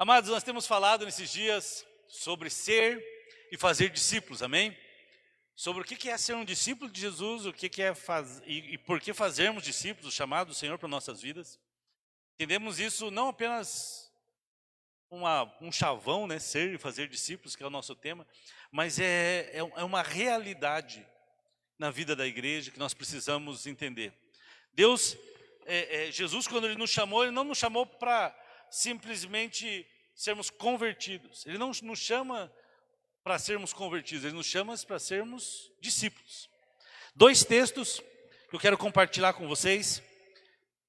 Amados, nós temos falado nesses dias sobre ser e fazer discípulos, amém? Sobre o que é ser um discípulo de Jesus, o que é fazer e por que fazermos discípulos, o chamado do Senhor para nossas vidas. Entendemos isso não apenas um chavão, né, ser e fazer discípulos, que é o nosso tema, mas é uma realidade na vida da igreja que nós precisamos entender. Deus, Jesus, quando Ele nos chamou, Ele não nos chamou para simplesmente sermos convertidos. Ele não nos chama para sermos convertidos, Ele nos chama para sermos discípulos. Dois textos que eu quero compartilhar com vocês.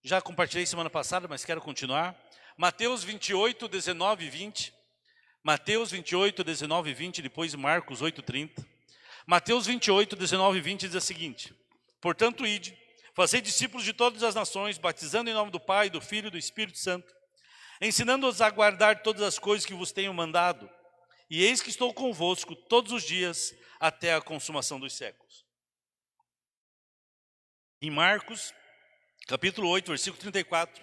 Já compartilhei semana passada, mas quero continuar. Mateus 28, 19 e 20. Mateus 28, 19 e 20, depois Marcos 8, 30. Mateus 28, 19 e 20 diz o seguinte: portanto, ide, fazei discípulos de todas as nações, batizando em nome do Pai, do Filho e do Espírito Santo, ensinando-os a guardar todas as coisas que vos tenho mandado. E eis que estou convosco todos os dias até a consumação dos séculos. Em Marcos, capítulo 8, versículo 34,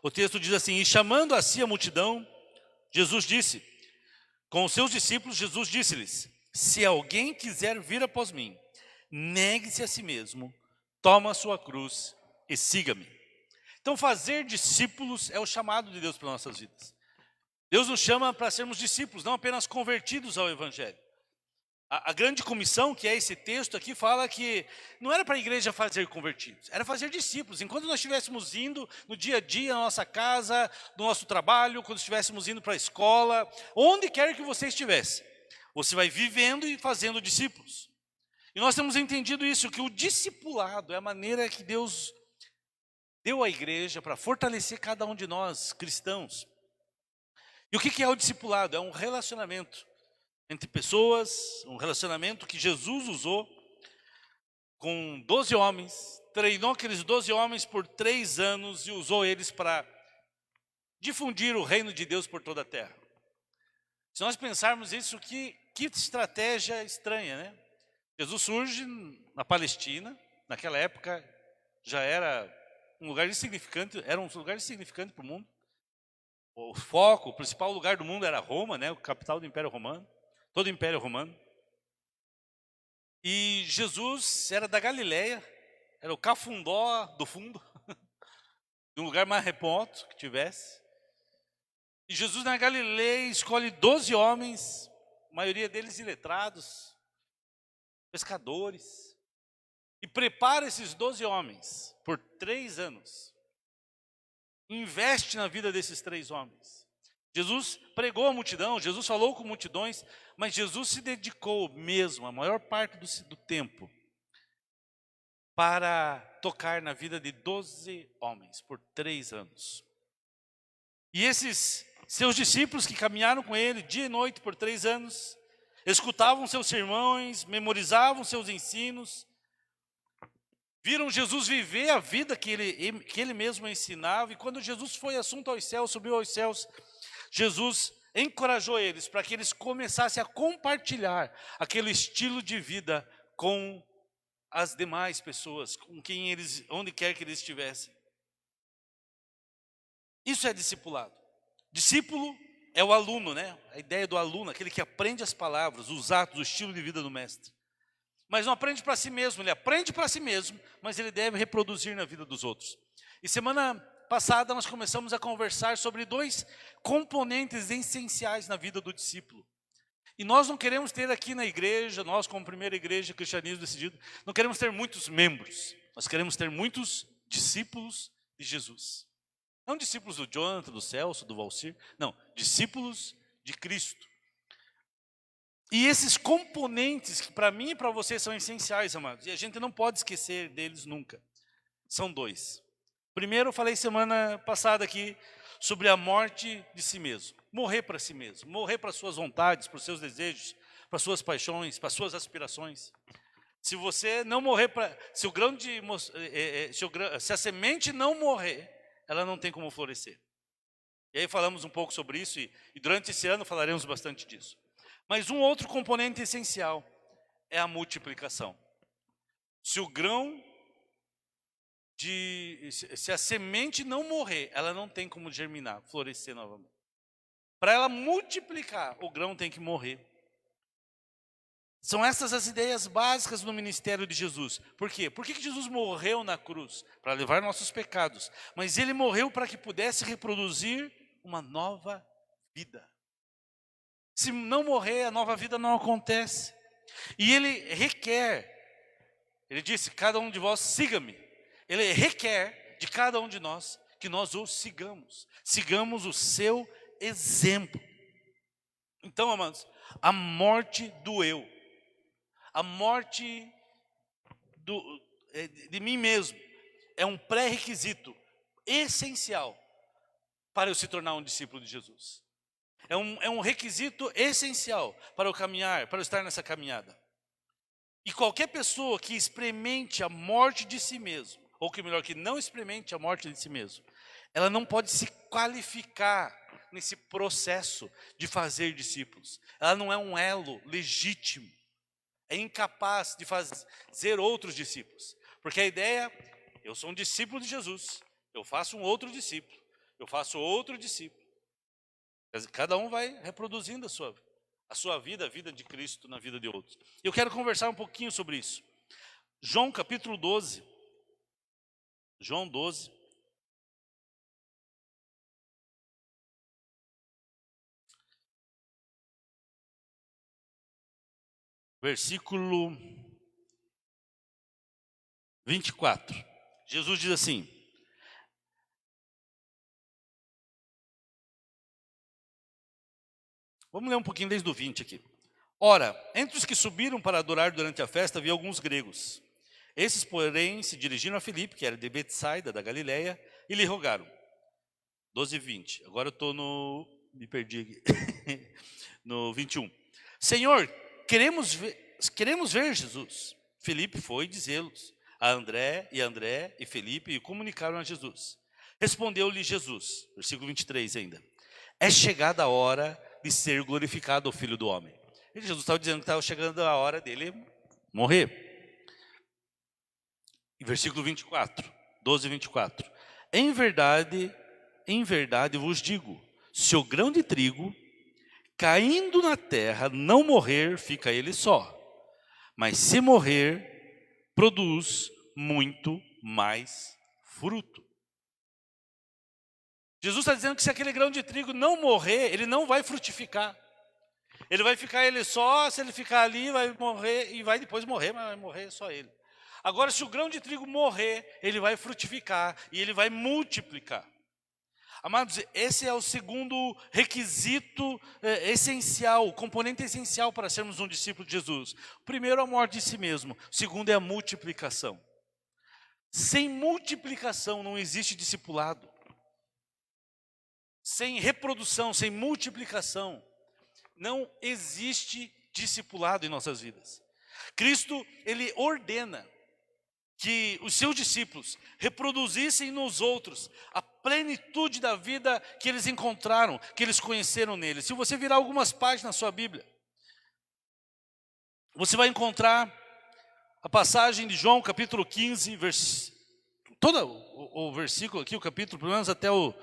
o texto diz assim: e chamando a si a multidão, Jesus disse, com os seus discípulos, Jesus disse-lhes: se alguém quiser vir após mim, negue-se a si mesmo, toma a sua cruz e siga-me. Então, fazer discípulos é o chamado de Deus para nossas vidas. Deus nos chama para sermos discípulos, não apenas convertidos ao Evangelho. A grande comissão, que é esse texto aqui, fala que não era para a igreja fazer convertidos, era fazer discípulos. Enquanto nós estivéssemos indo no dia a dia, na nossa casa, no nosso trabalho, quando estivéssemos indo para a escola, onde quer que você estivesse, você vai vivendo e fazendo discípulos. E nós temos entendido isso, que o discipulado é a maneira que Deus deu à igreja para fortalecer cada um de nós, cristãos. E o que é o discipulado? É um relacionamento entre pessoas, um relacionamento que Jesus usou com 12 homens, treinou aqueles 12 homens por 3 anos e usou eles para difundir o reino de Deus por toda a terra. Se nós pensarmos isso, que estratégia estranha, né? Jesus surge na Palestina, naquela época já era um lugar insignificante, para o mundo. O foco, o principal lugar do mundo era Roma, né? O capital do Império Romano. Todo o Império Romano. E Jesus era da Galileia, era o cafundó do fundo, de um lugar mais remoto que tivesse. E Jesus na Galileia escolhe 12 homens, a maioria deles iletrados, pescadores, e prepara esses 12 homens por 3 anos. Investe na vida desses 3 homens. Jesus pregou a multidão, Jesus falou com multidões, mas Jesus se dedicou mesmo, a maior parte do tempo, para tocar na vida de 12 homens por 3 anos. E esses seus discípulos que caminharam com ele dia e noite por 3 anos, escutavam seus sermões, memorizavam seus ensinos, viram Jesus viver a vida que ele mesmo ensinava. E quando Jesus foi assunto aos céus, subiu aos céus, Jesus encorajou eles para que eles começassem a compartilhar aquele estilo de vida com as demais pessoas, com quem eles, onde quer que eles estivessem. Isso é discipulado. Discípulo é o aluno, né? A ideia do aluno, aquele que aprende as palavras, os atos, o estilo de vida do mestre. Mas não aprende para si mesmo, ele aprende para si mesmo, mas ele deve reproduzir na vida dos outros. E semana passada nós começamos a conversar sobre 2 componentes essenciais na vida do discípulo. E nós não queremos ter aqui na igreja, nós como primeira igreja Cristianismo Decidido, não queremos ter muitos membros, nós queremos ter muitos discípulos de Jesus. Não discípulos do Jonathan, do Celso, do Valcir, não, discípulos de Cristo. E esses componentes que para mim e para você são essenciais, amados, e a gente não pode esquecer deles nunca, são 2. Primeiro, eu falei semana passada aqui sobre a morte de si mesmo. Morrer para si mesmo, morrer para suas vontades, para os seus desejos, para suas paixões, para suas aspirações. Se você não morrer para, se a semente não morrer, ela não tem como florescer. E aí falamos um pouco sobre isso e durante esse ano falaremos bastante disso. Mas um outro componente essencial é a multiplicação. Se o grão se a semente não morrer, ela não tem como germinar, florescer novamente. Para ela multiplicar, o grão tem que morrer. São essas as ideias básicas no ministério de Jesus. Por quê? Por que Jesus morreu na cruz? Para levar nossos pecados. Mas ele morreu para que pudesse reproduzir uma nova vida. Se não morrer, a nova vida não acontece. E ele requer, ele disse, cada um de vós siga-me. Ele requer de cada um de nós que nós o sigamos. Sigamos o seu exemplo. Então, amados, a morte do eu, a morte de mim mesmo, é um pré-requisito essencial para eu se tornar um discípulo de Jesus. É um requisito essencial para eu caminhar, para eu estar nessa caminhada. E qualquer pessoa que experimente a morte de si mesmo, ou que melhor, que não experimente a morte de si mesmo, ela não pode se qualificar nesse processo de fazer discípulos. Ela não é um elo legítimo. É incapaz de fazer outros discípulos. Porque a ideia, eu sou um discípulo de Jesus, eu faço um outro discípulo, eu faço outro discípulo. Cada um vai reproduzindo a sua vida, a vida de Cristo na vida de outros. Eu quero conversar um pouquinho sobre isso. João capítulo 12. João 12. Versículo 24. Jesus diz assim: vamos ler um pouquinho desde o 20 aqui. Ora, entre os que subiram para adorar durante a festa, havia alguns gregos. Esses, porém, se dirigiram a Filipe, que era de Betsaida, da Galileia, e lhe rogaram. 12 e 20. Agora eu estou no... me perdi aqui. No 21. Senhor, queremos ver Jesus. Filipe foi dizê-los a André e Filipe e comunicaram a Jesus. Respondeu-lhe Jesus, versículo 23 ainda. É chegada a hora de ser glorificado o Filho do Homem. E Jesus estava dizendo que estava chegando a hora dele morrer. Versículo 24, 12 e 24. Em verdade vos digo, se o grão de trigo caindo na terra não morrer, fica ele só. Mas se morrer, produz muito mais fruto. Jesus está dizendo que se aquele grão de trigo não morrer, ele não vai frutificar. Ele vai ficar ele só, se ele ficar ali, vai morrer, e vai depois morrer, mas vai morrer só ele. Agora, se o grão de trigo morrer, ele vai frutificar e ele vai multiplicar. Amados, esse é o segundo requisito essencial, o componente essencial para sermos um discípulo de Jesus. O primeiro é a morte de si mesmo, o segundo é a multiplicação. Sem multiplicação não existe discipulado. Sem reprodução, sem multiplicação, não existe discipulado em nossas vidas. Cristo, ele ordena que os seus discípulos reproduzissem nos outros a plenitude da vida que eles encontraram, que eles conheceram nele. Se você virar algumas páginas na sua Bíblia, você vai encontrar a passagem de João, capítulo 15, todo o versículo aqui, o capítulo, pelo menos até o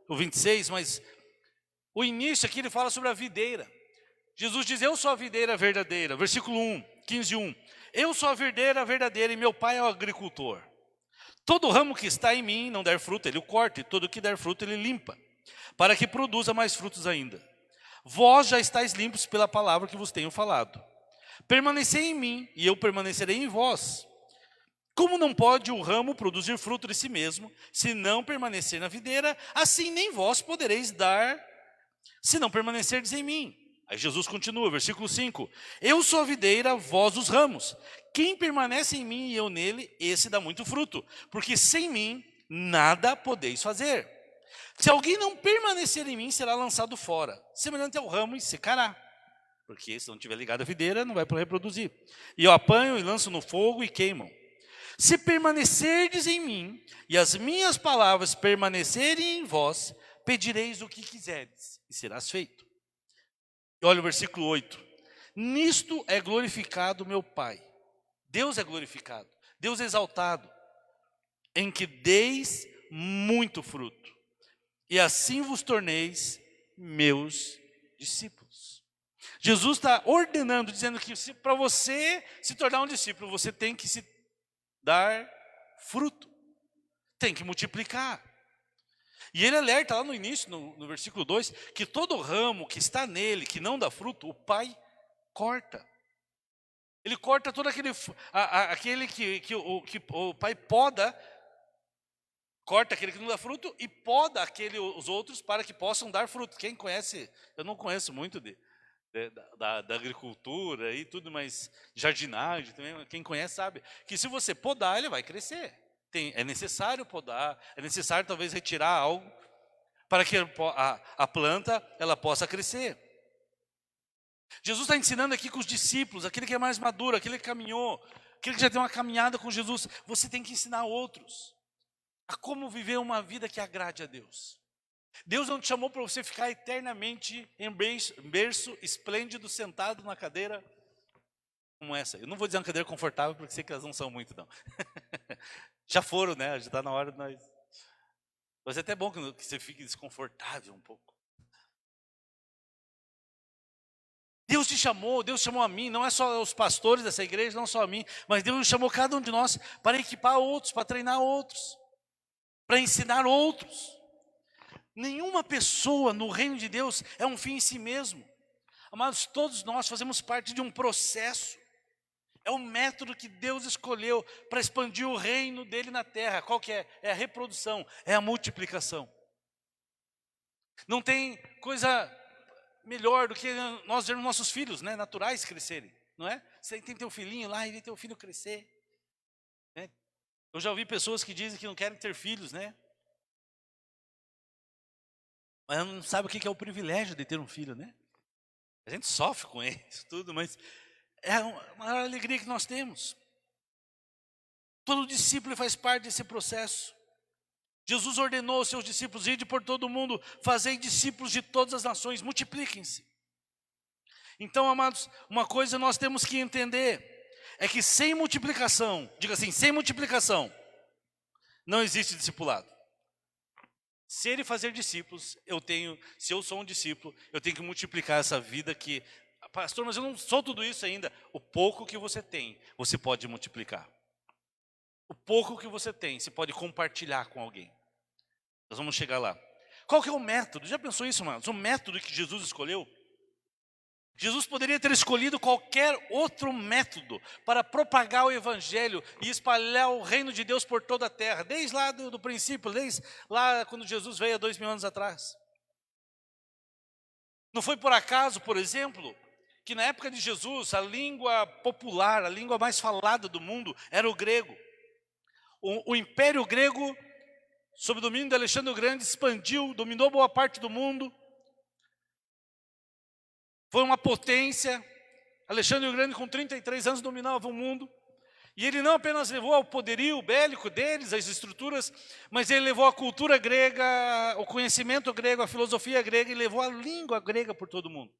26, mas o início aqui ele fala sobre a videira. Jesus diz, eu sou a videira verdadeira, versículo 1, 15:1. Eu sou a videira verdadeira e meu pai é o agricultor. Todo ramo que está em mim não der fruto, ele o corta, e todo que der fruto ele limpa, para que produza mais frutos ainda. Vós já estáis limpos pela palavra que vos tenho falado. Permanecei em mim e eu permanecerei em vós. Como não pode o ramo produzir fruto de si mesmo, se não permanecer na videira, assim nem vós podereis dar, se não permanecerdes em mim. Aí Jesus continua, versículo 5. Eu sou a videira, vós os ramos. Quem permanece em mim e eu nele, esse dá muito fruto. Porque sem mim, nada podeis fazer. Se alguém não permanecer em mim, será lançado fora. Semelhante ao ramo e secará. Porque se não tiver ligado à videira, não vai poder reproduzir. E eu apanho e lanço no fogo e queimam. Se permanecerdes em mim, e as minhas palavras permanecerem em vós, pedireis o que quiserdes, e serás feito. E olha o versículo 8. Nisto é glorificado meu Pai. Deus é glorificado, Deus é exaltado, em que deis muito fruto, e assim vos torneis meus discípulos. Jesus está ordenando, dizendo que para você se tornar um discípulo, você tem que se dar fruto, tem que multiplicar. E ele alerta lá no início, no versículo 2, que todo ramo que está nele, que não dá fruto, o Pai corta. Ele corta todo aquele que o Pai poda, corta aquele que não dá fruto e poda os outros para que possam dar fruto. Quem conhece, eu não conheço muito da agricultura e tudo, mas jardinagem também, quem conhece sabe que se você podar, ele vai crescer. É necessário podar, é necessário talvez retirar algo para que a planta ela possa crescer. Jesus está ensinando aqui com os discípulos, aquele que é mais maduro, aquele que caminhou, aquele que já tem uma caminhada com Jesus. Você tem que ensinar outros a como viver uma vida que agrade a Deus. Deus não te chamou para você ficar eternamente em berço esplêndido, sentado na cadeira como essa. Eu não vou dizer uma cadeira confortável, porque sei que elas não são muito, não. Já foram, né? Já está na hora de nós. Mas é até bom que você fique desconfortável um pouco. Deus te chamou, Deus chamou a mim, não é só os pastores dessa igreja, não só a mim, mas Deus chamou cada um de nós para equipar outros, para treinar outros, para ensinar outros. Nenhuma pessoa no reino de Deus é um fim em si mesmo. Amados, todos nós fazemos parte de um processo. É o método que Deus escolheu para expandir o reino dele na terra. Qual que é? É a reprodução, é a multiplicação. Não tem coisa melhor do que nós vermos nossos filhos, né, naturais crescerem, não é? Você tem teu filhinho lá e vê teu filho crescer, né? Eu já ouvi pessoas que dizem que não querem ter filhos, né? Mas não sabe o que é o privilégio de ter um filho, né? A gente sofre com isso tudo, mas é a maior alegria que nós temos. Todo discípulo faz parte desse processo. Jesus ordenou aos seus discípulos: ide por todo mundo, fazei discípulos de todas as nações, multipliquem-se. Então, amados, uma coisa nós temos que entender, é que sem multiplicação, diga assim, sem multiplicação, não existe discipulado. Se ele fazer discípulos, se eu sou um discípulo, eu tenho que multiplicar essa vida que, pastor, mas eu não sou tudo isso ainda. O pouco que você tem, você pode multiplicar. O pouco que você tem, você pode compartilhar com alguém. Nós vamos chegar lá. Qual que é o método? Já pensou isso, amados? O método que Jesus escolheu? Jesus poderia ter escolhido qualquer outro método para propagar o evangelho e espalhar o reino de Deus por toda a terra, desde lá do princípio, desde lá quando Jesus veio há 2000 anos atrás. Não foi por acaso, por exemplo, que na época de Jesus a língua popular, a língua mais falada do mundo era o grego. O Império Grego, sob o domínio de Alexandre o Grande, expandiu, dominou boa parte do mundo. Foi uma potência. Alexandre o Grande, com 33 anos, dominava o mundo. E ele não apenas levou ao poderio bélico deles, as estruturas, mas ele levou a cultura grega, o conhecimento grego, a filosofia grega, e levou a língua grega por todo o mundo.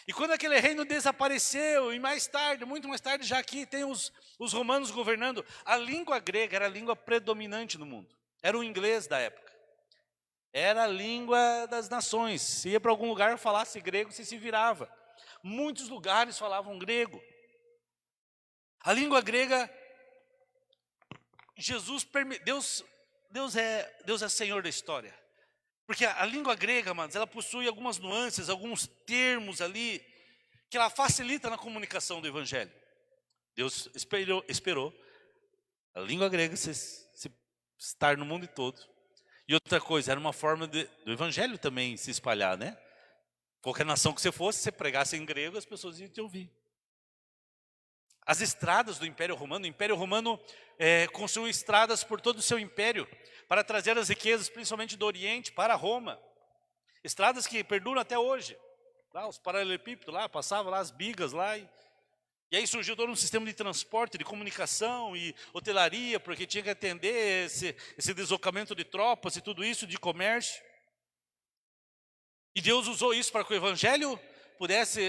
E quando aquele reino desapareceu, e mais tarde, muito mais tarde, já aqui tem os romanos governando, a língua grega era a língua predominante no mundo. Era o inglês da época. Era a língua das nações. Se ia para algum lugar, falasse grego, você se virava. Muitos lugares falavam grego. A língua grega, Deus é Senhor da história. Porque a língua grega, amados, ela possui algumas nuances, alguns termos ali, que ela facilita na comunicação do evangelho. Deus esperou a língua grega se estar no mundo todo. E outra coisa, era uma forma do evangelho também se espalhar, né? Qualquer nação que você fosse, você pregasse em grego, as pessoas iam te ouvir. As estradas do Império Romano, o Império Romano construiu estradas por todo o seu império, para trazer as riquezas, principalmente do Oriente, para Roma. Estradas que perduram até hoje. Lá, os paralelepípedos lá, passavam lá as bigas lá. E aí surgiu todo um sistema de transporte, de comunicação e hotelaria, porque tinha que atender esse deslocamento de tropas e tudo isso, de comércio. E Deus usou isso para que o evangelho pudesse,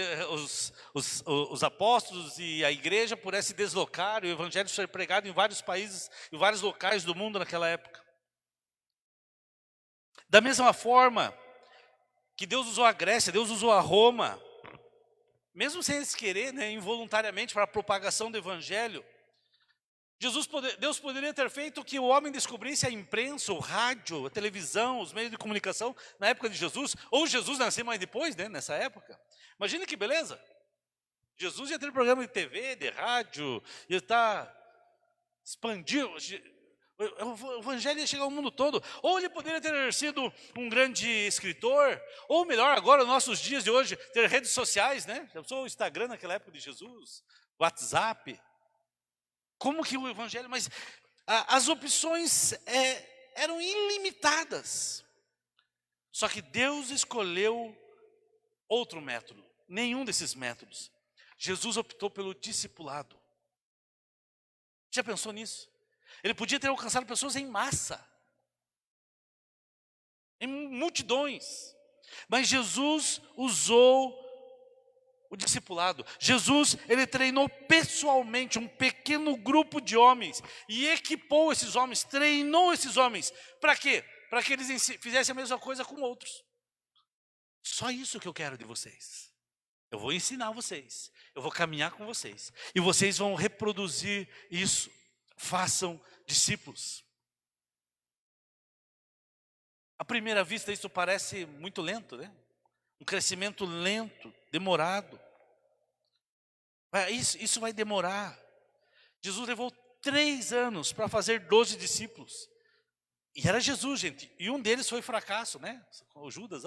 os apóstolos e a igreja pudesse deslocar, e o evangelho ser pregado em vários países, em vários locais do mundo naquela época. Da mesma forma que Deus usou a Grécia, Deus usou a Roma, mesmo sem eles querer, né, involuntariamente, para a propagação do evangelho. Deus poderia ter feito que o homem descobrisse a imprensa, o rádio, a televisão, os meios de comunicação na época de Jesus, ou Jesus nasceu mais depois, né, nessa época. Imagina que beleza. Jesus ia ter programa de TV, de rádio, ia estar expandindo, o evangelho ia chegar ao mundo todo. Ou ele poderia ter sido um grande escritor, ou melhor, agora, nos nossos dias de hoje, ter redes sociais, né? Já usou o Instagram naquela época de Jesus, WhatsApp. Como que o evangelho, mas as opções eram ilimitadas. Só que Deus escolheu outro método, nenhum desses métodos. Jesus optou pelo discipulado. Já pensou nisso? Ele podia ter alcançado pessoas em massa, em multidões, mas Jesus usou o discipulado. Jesus, ele treinou pessoalmente um pequeno grupo de homens e equipou esses homens, treinou esses homens. Para quê? Para que eles fizessem a mesma coisa com outros. Só isso que eu quero de vocês. Eu vou ensinar vocês, eu vou caminhar com vocês e vocês vão reproduzir isso. Façam discípulos. À primeira vista isso parece muito lento, né? Um crescimento lento, demorado. Isso vai demorar. Jesus levou 3 anos para fazer 12 discípulos. E era Jesus, gente. E um deles foi fracasso, né? O Judas,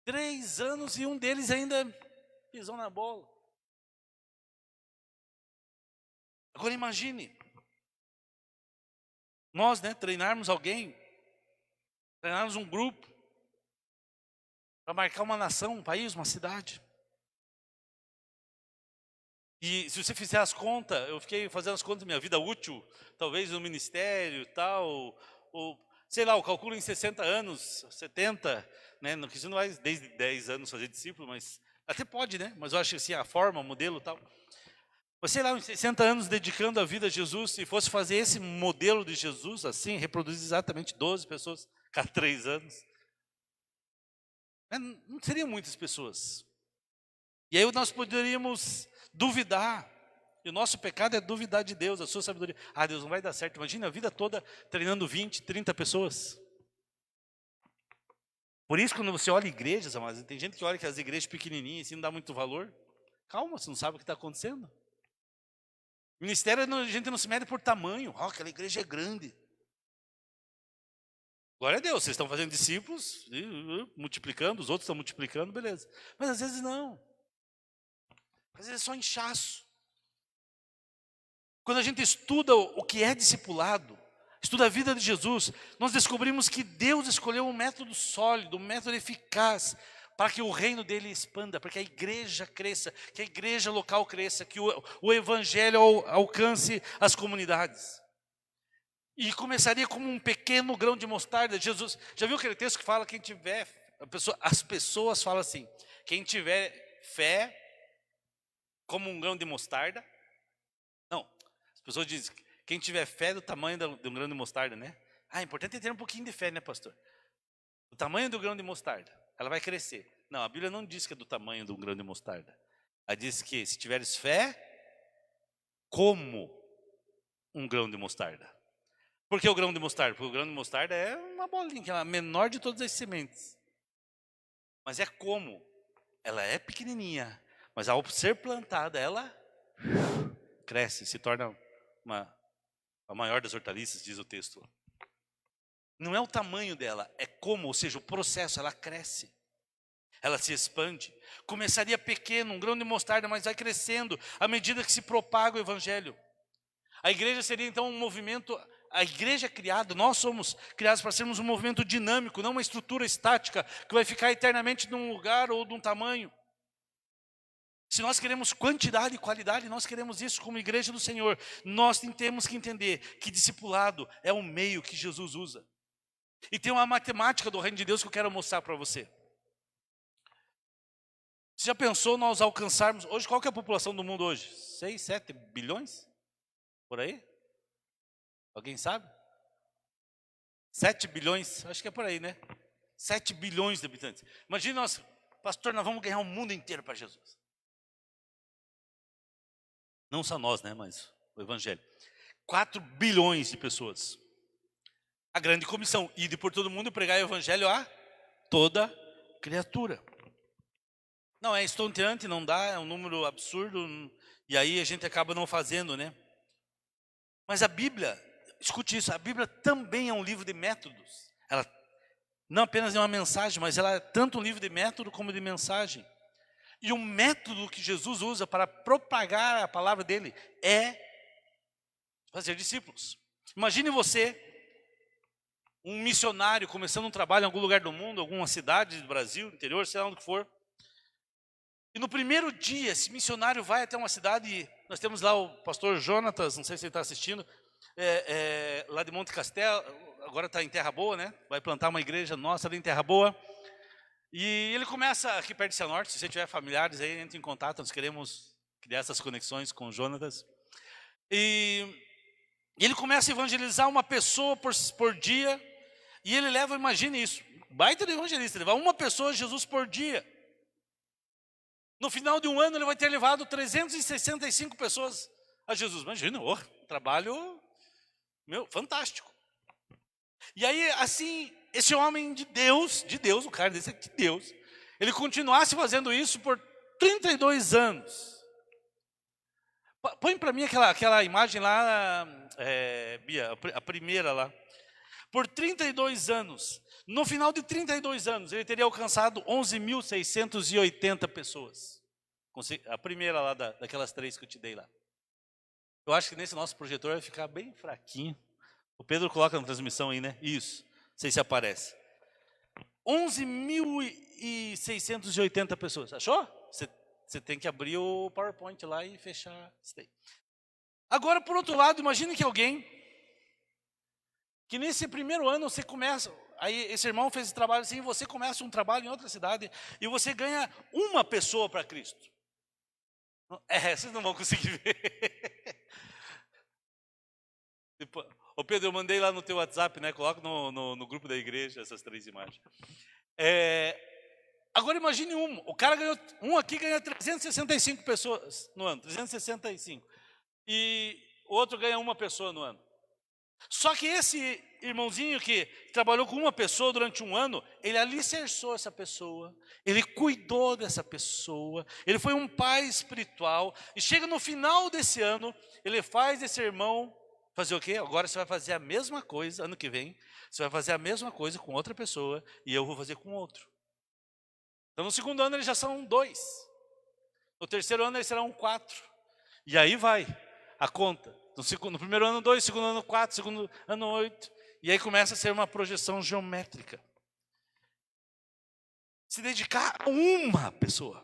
3 anos e um deles ainda pisou na bola. Agora imagine, nós, né, treinarmos alguém, treinarmos um grupo, para marcar uma nação, um país, uma cidade. E se você fizer as contas, eu fiquei fazendo as contas da minha vida útil, talvez no ministério e tal, ou sei lá, eu calculo em 60 anos, 70, né, que você não vai desde 10 anos fazer discípulo, mas até pode, né, mas eu acho que assim, a forma, o modelo e tal. Mas sei lá, uns 60 anos dedicando a vida a Jesus, se fosse fazer esse modelo de Jesus, assim, reproduzir exatamente 12 pessoas cada 3 anos, não seriam muitas pessoas. E aí nós poderíamos duvidar. E o nosso pecado é duvidar de Deus, a sua sabedoria. Deus não vai dar certo. Imagina a vida toda treinando 20, 30 pessoas. Por isso, quando você olha igrejas, amados, tem gente que olha que as igrejas pequenininhas assim, não dá muito valor. Calma, você não sabe o que está acontecendo. Ministério, a gente não se mede por tamanho. Aquela igreja é grande. Glória a Deus, vocês estão fazendo discípulos, multiplicando, os outros estão multiplicando, beleza. Mas às vezes não. Às vezes é só inchaço. Quando a gente estuda o que é discipulado, estuda a vida de Jesus, nós descobrimos que Deus escolheu um método sólido, um método eficaz, para que o reino dele expanda, para que a igreja cresça, que a igreja local cresça, que o evangelho alcance as comunidades. E começaria como um pequeno grão de mostarda. Jesus, já viu aquele texto que fala, quem tiver, as pessoas falam assim, quem tiver fé como um grão de mostarda. Não, as pessoas dizem, quem tiver fé do tamanho de um grão de mostarda, né? É importante ter um pouquinho de fé, né, pastor? O tamanho do grão de mostarda, ela vai crescer. Não, a Bíblia não diz que é do tamanho de um grão de mostarda. Ela diz que se tiveres fé, como um grão de mostarda. Por que o grão de mostarda? Porque o grão de mostarda é uma bolinha, que é a menor de todas as sementes. Mas é como? Ela é pequenininha, mas ao ser plantada, ela cresce, se torna a maior das hortaliças, diz o texto. Não é o tamanho dela, é como, ou seja, o processo, ela cresce. Ela se expande. Começaria pequeno, um grão de mostarda, mas vai crescendo à medida que se propaga o evangelho. A igreja seria então um movimento, a igreja é criada, nós somos criados para sermos um movimento dinâmico, não uma estrutura estática que vai ficar eternamente num lugar ou num tamanho. Se nós queremos quantidade e qualidade, nós queremos isso como igreja do Senhor, nós temos que entender que discipulado é o meio que Jesus usa. E tem uma matemática do reino de Deus que eu quero mostrar para você. Você já pensou nós alcançarmos, hoje qual que é a população do mundo hoje? 6, 7 bilhões? Por aí? Alguém sabe? 7 bilhões, acho que é por aí, né? 7 bilhões de habitantes. Imagina nós, pastor, nós vamos ganhar o mundo inteiro para Jesus. Não só nós, né? Mas o evangelho. 4 bilhões de pessoas. A grande comissão, ir por todo mundo e pregar o evangelho a toda criatura. Não, é estonteante, não dá, é um número absurdo, e aí a gente acaba não fazendo, né? Mas a Bíblia, escute isso, a Bíblia também é um livro de métodos. Ela não apenas é uma mensagem, mas ela é tanto um livro de método como de mensagem. E o método que Jesus usa para propagar a palavra dele é fazer discípulos. Imagine você, um missionário começando um trabalho em algum lugar do mundo, alguma cidade do Brasil, interior, sei lá onde for. E no primeiro dia, esse missionário vai até uma cidade, nós temos lá o pastor Jonatas, não sei se ele está assistindo, lá de Monte Castelo, agora está em Terra Boa, né? Vai plantar uma igreja nossa ali em Terra Boa. E ele começa aqui perto de Cianorte, se você tiver familiares aí, entre em contato, nós queremos criar essas conexões com o Jonatas. E ele começa a evangelizar uma pessoa por dia, e ele leva, imagine isso, baita de evangelista, levar uma pessoa a Jesus por dia. No final de um ano ele vai ter levado 365 pessoas a Jesus. Imagina, trabalho, fantástico. E aí, assim, esse homem de Deus, o cara desse aqui de Deus, ele continuasse fazendo isso por 32 anos. Põe para mim aquela imagem lá, Bia, a primeira lá. Por 32 anos. No final de 32 anos, ele teria alcançado 11.680 pessoas. A primeira lá, daquelas 3 que eu te dei lá. Eu acho que nesse nosso projetor vai ficar bem fraquinho. O Pedro coloca na transmissão aí, né? Isso. Não sei se aparece. 11.680 pessoas. Achou? Você tem que abrir o PowerPoint lá e fechar isso daí. Agora, por outro lado, imagine que alguém que nesse primeiro ano você começa, aí esse irmão fez esse trabalho assim, você começa um trabalho em outra cidade e você ganha uma pessoa para Cristo. Vocês não vão conseguir ver. Ô Pedro, eu mandei lá no teu WhatsApp, né? Coloca no grupo da igreja essas 3 imagens. Agora imagine o cara ganhou, aqui ganha 365 pessoas no ano, 365. E o outro ganha uma pessoa no ano. Só que esse irmãozinho que trabalhou com uma pessoa durante um ano, ele alicerçou essa pessoa, ele cuidou dessa pessoa, ele foi um pai espiritual, e chega no final desse ano, ele faz esse irmão fazer o quê? Agora você vai fazer a mesma coisa, ano que vem, você vai fazer a mesma coisa com outra pessoa, e eu vou fazer com outro. Então no segundo ano eles já são 2, no terceiro ano eles serão 4, e aí vai a conta. No primeiro ano 2, segundo ano 4, segundo ano 8. E aí começa a ser uma projeção geométrica. Se dedicar a uma pessoa.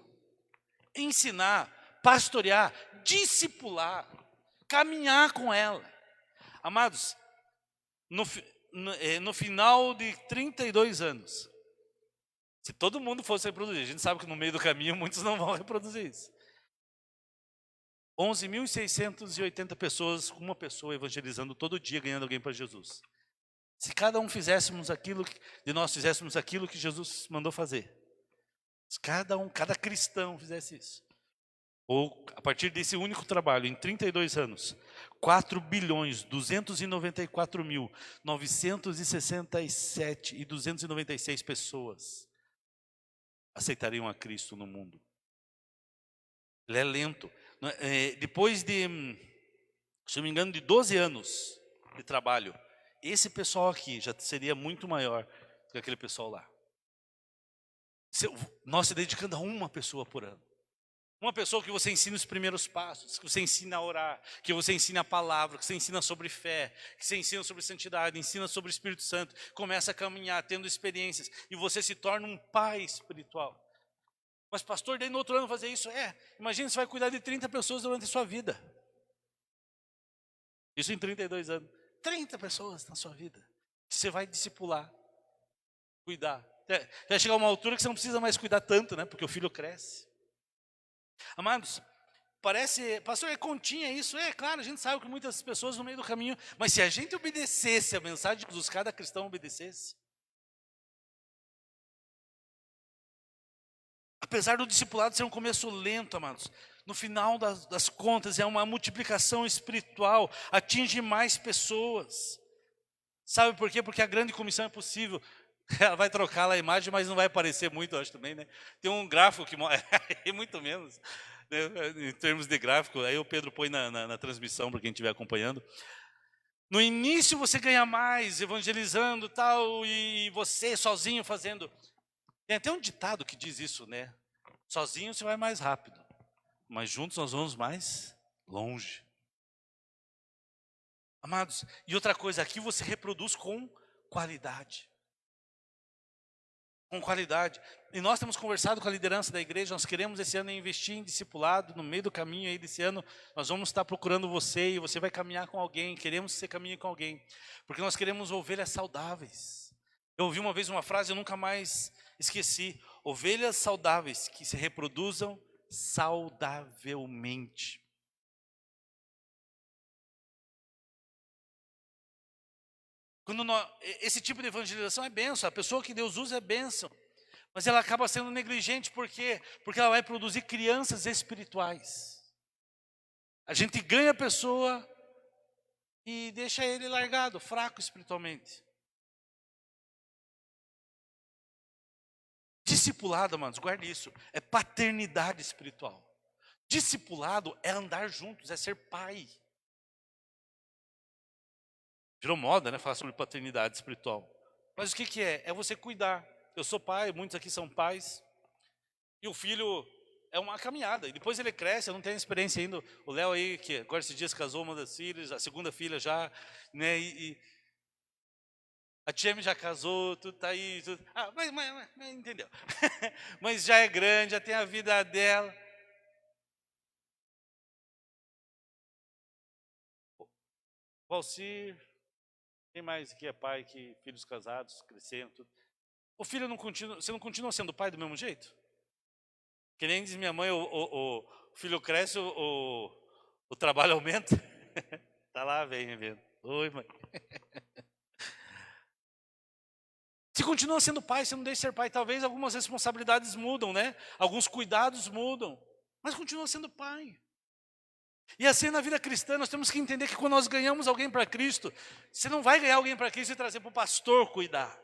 Ensinar, pastorear, discipular, caminhar com ela. Amados, no final de 32 anos, se todo mundo fosse reproduzir, a gente sabe que no meio do caminho muitos não vão reproduzir isso. 11.680 pessoas, uma pessoa evangelizando todo dia, ganhando alguém para Jesus. Se cada um fizéssemos nós fizéssemos aquilo que Jesus mandou fazer. Se cada cristão fizesse isso. Ou a partir desse único trabalho, em 32 anos, 4.294.967 e 296 pessoas aceitariam a Cristo no mundo. Ele é lento. Depois de, se não me engano, de 12 anos de trabalho, esse pessoal aqui já seria muito maior do que aquele pessoal lá. Nós se dedicando a uma pessoa por ano. Uma pessoa que você ensina os primeiros passos, que você ensina a orar, que você ensina a palavra, que você ensina sobre fé, que você ensina sobre santidade, ensina sobre o Espírito Santo, começa a caminhar, tendo experiências, e você se torna um pai espiritual. Mas pastor, daí no outro ano fazer isso? Imagina, você vai cuidar de 30 pessoas durante a sua vida. Isso em 32 anos. 30 pessoas na sua vida. Você vai discipular, cuidar. Vai chegar uma altura que você não precisa mais cuidar tanto, né? Porque o filho cresce. Amados, parece, pastor, é continha isso? É claro, a gente sabe que muitas pessoas no meio do caminho, mas se a gente obedecesse a mensagem que Jesus, cada cristão obedecesse, apesar do discipulado ser um começo lento, amados, no final das contas é uma multiplicação espiritual, atinge mais pessoas. Sabe por quê? Porque a grande comissão é possível. Ela vai trocar lá a imagem, mas não vai aparecer muito, eu acho também, né? Tem um gráfico que mostra, muito menos, né? Em termos de gráfico, aí o Pedro põe na transmissão para quem estiver acompanhando. No início você ganha mais evangelizando tal, e você sozinho fazendo. Tem até um ditado que diz isso, né? Sozinho você vai mais rápido, mas juntos nós vamos mais longe. Amados, e outra coisa, aqui você reproduz com qualidade. Com qualidade. E nós temos conversado com a liderança da igreja, nós queremos esse ano investir em discipulado, no meio do caminho aí desse ano, nós vamos estar procurando você e você vai caminhar com alguém, queremos que você caminhe com alguém, porque nós queremos ovelhas saudáveis. Eu ouvi uma vez uma frase, eu nunca mais esqueci, ovelhas saudáveis que se reproduzam saudavelmente. Esse tipo de evangelização é bênção, a pessoa que Deus usa é bênção, mas ela acaba sendo negligente, por quê? Porque ela vai produzir crianças espirituais. A gente ganha a pessoa e deixa ele largado, fraco espiritualmente. Discipulado, amados, guarde isso, é paternidade espiritual. Discipulado é andar juntos, é ser pai. Virou moda, né, falar sobre paternidade espiritual. Mas o que é? É você cuidar. Eu sou pai, muitos aqui são pais. E o filho é uma caminhada. E depois ele cresce, eu não tenho experiência ainda. O Léo aí, que agora esses dias casou uma das filhas, a segunda filha já, né? E a Tia já casou, tudo tá aí. Tudo, mas entendeu? Mas já é grande, já tem a vida dela. Valcir, quem mais que é pai, que filhos casados, crescendo, tudo. O filho não continua, você não continua sendo pai do mesmo jeito? Que nem diz minha mãe, o filho cresce, o trabalho aumenta. Tá lá, vem vendo. Oi, mãe. Se continua sendo pai, você não deixa de ser pai. Talvez algumas responsabilidades mudam, né? Alguns cuidados mudam. Mas continua sendo pai. E assim na vida cristã, nós temos que entender que quando nós ganhamos alguém para Cristo, você não vai ganhar alguém para Cristo e trazer para o pastor cuidar.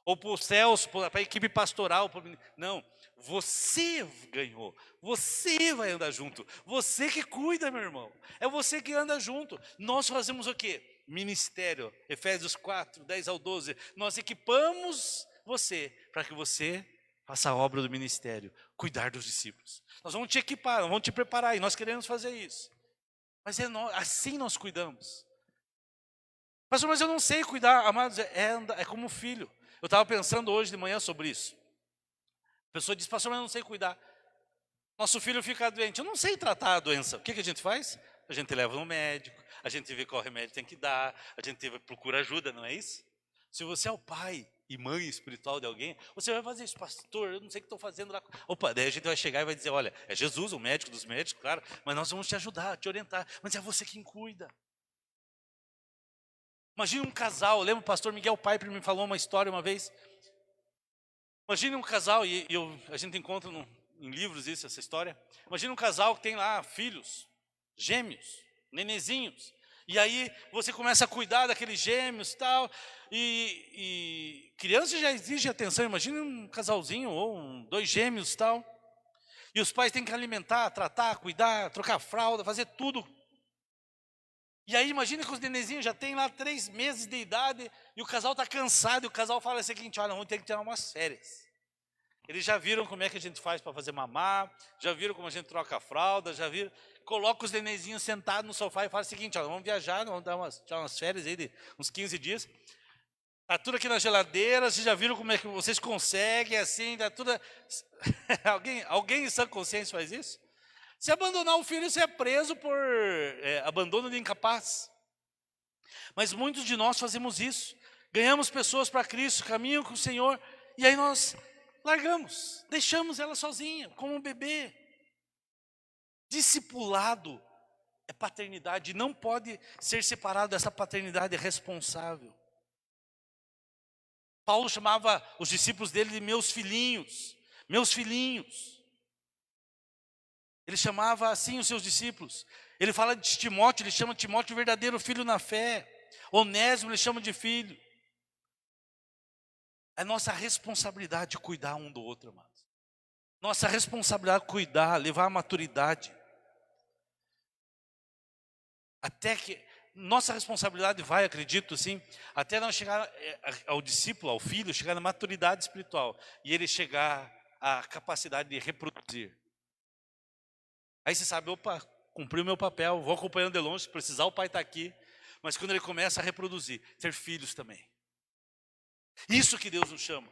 Ou para os céus, para a equipe pastoral. Não, você ganhou. Você vai andar junto. Você que cuida, meu irmão. É você que anda junto. Nós fazemos o quê? Ministério. Efésios 4, 10 ao 12. Nós equipamos você para que você faça a obra do ministério. Cuidar dos discípulos. Nós vamos te equipar, nós vamos te preparar. E nós queremos fazer isso. Mas assim nós cuidamos. Pastor, mas eu não sei cuidar. Amados, é como filho. Eu estava pensando hoje de manhã sobre isso. A pessoa diz, pastor, mas eu não sei cuidar. Nosso filho fica doente, eu não sei tratar a doença. O que a gente faz? A gente leva no médico, a gente vê qual remédio tem que dar, a gente procura ajuda, não é isso? Se você é o pai e mãe espiritual de alguém, você vai fazer isso, pastor, eu não sei o que estou fazendo lá. Opa, daí a gente vai chegar e vai dizer, olha, é Jesus, o médico dos médicos, claro, mas nós vamos te ajudar, te orientar, mas é você quem cuida. Imagine um casal, eu lembro o pastor Miguel Piper me falou uma história uma vez. Imagine um casal, a gente encontra em livros essa história. Imagine um casal que tem lá filhos, gêmeos, nenezinhos. E aí você começa a cuidar daqueles gêmeos tal, e criança já exige atenção. Imagine um casalzinho ou dois gêmeos tal. E os pais têm que alimentar, tratar, cuidar, trocar fralda, fazer tudo. E aí imagina que os nenezinhos já têm lá 3 meses de idade e o casal está cansado e o casal fala o seguinte, olha, vamos ter que tirar umas férias. Eles já viram como é que a gente faz para fazer mamar, já viram como a gente troca a fralda, já viram. Coloca os nenezinhos sentados no sofá e fala o seguinte, olha, vamos viajar, vamos tirar umas férias aí de uns 15 dias. Está tudo aqui na geladeira, vocês já viram como é que vocês conseguem, assim, está tudo... alguém em sã consciência faz isso? Se abandonar o filho, você é preso por abandono de incapaz. Mas muitos de nós fazemos isso. Ganhamos pessoas para Cristo, caminham com o Senhor, e aí nós largamos, deixamos ela sozinha, como um bebê. Discipulado é paternidade, não pode ser separado dessa paternidade responsável. Paulo chamava os discípulos dele de meus filhinhos, meus filhinhos. Ele chamava assim os seus discípulos. Ele fala de Timóteo, ele chama Timóteo de verdadeiro filho na fé. Onésimo ele chama de filho. É nossa responsabilidade cuidar um do outro, amados. Nossa responsabilidade cuidar, levar à maturidade. Até que nossa responsabilidade vai, acredito sim, até nós chegar ao discípulo, ao filho, chegar na maturidade espiritual e ele chegar à capacidade de reproduzir. Aí você sabe, opa, cumpri o meu papel, vou acompanhando de longe, se precisar o pai está aqui. Mas quando ele começa a reproduzir, ter filhos também. Isso que Deus nos chama.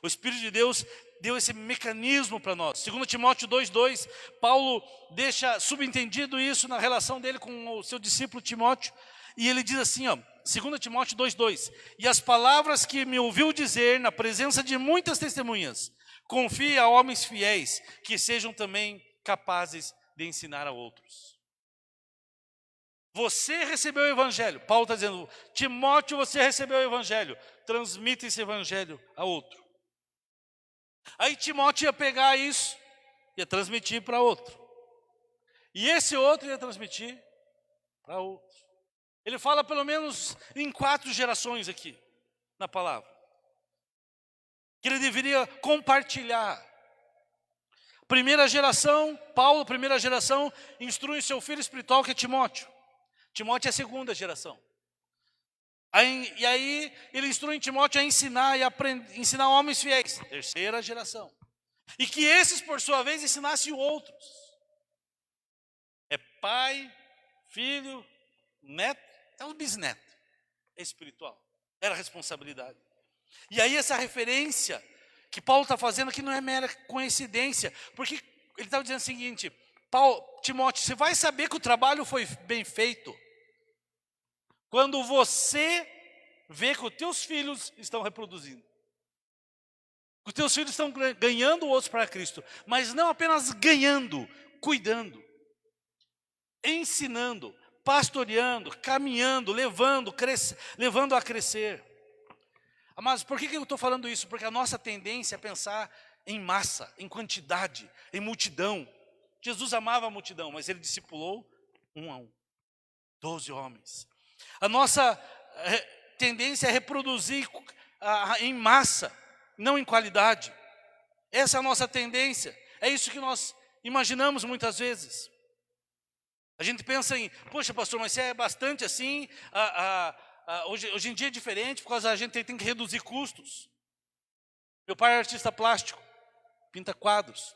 O Espírito de Deus deu esse mecanismo para nós. 2 Timóteo 2,2, Paulo deixa subentendido isso na relação dele com o seu discípulo Timóteo. E ele diz assim, ó, 2 Timóteo 2,2: e as palavras que me ouviu dizer na presença de muitas testemunhas, confie a homens fiéis, que sejam também capazes de ensinar a outros. Você recebeu o evangelho. Paulo está dizendo, Timóteo, você recebeu o evangelho. Transmita esse evangelho a outro. Aí Timóteo ia pegar isso, ia transmitir para outro. E esse outro ia transmitir para outro. Ele fala pelo menos em 4 gerações aqui, na palavra. Que ele deveria compartilhar. Primeira geração, Paulo, primeira geração, instrui seu filho espiritual que é Timóteo. Timóteo é a segunda geração. E aí ele instrui Timóteo a ensinar e ensinar homens fiéis. Terceira geração. E que esses, por sua vez, ensinassem outros. É pai, filho, neto, até o bisneto. É espiritual. Era responsabilidade. E aí essa referência que Paulo está fazendo aqui não é mera coincidência. Porque ele estava dizendo o seguinte, Timóteo, você vai saber que o trabalho foi bem feito quando você vê que os teus filhos estão reproduzindo. Que os teus filhos estão ganhando outros para Cristo. Mas não apenas ganhando, cuidando. Ensinando, pastoreando, caminhando, levando a crescer. Mas por que eu estou falando isso? Porque a nossa tendência é pensar em massa, em quantidade, em multidão. Jesus amava a multidão, mas ele discipulou 1 a 1. 12 homens. A nossa tendência é reproduzir em massa, não em qualidade. Essa é a nossa tendência. É isso que nós imaginamos muitas vezes. A gente pensa em, poxa pastor, mas se é bastante assim, hoje em dia é diferente, por causa a gente tem que reduzir custos. Meu pai é artista plástico, pinta quadros.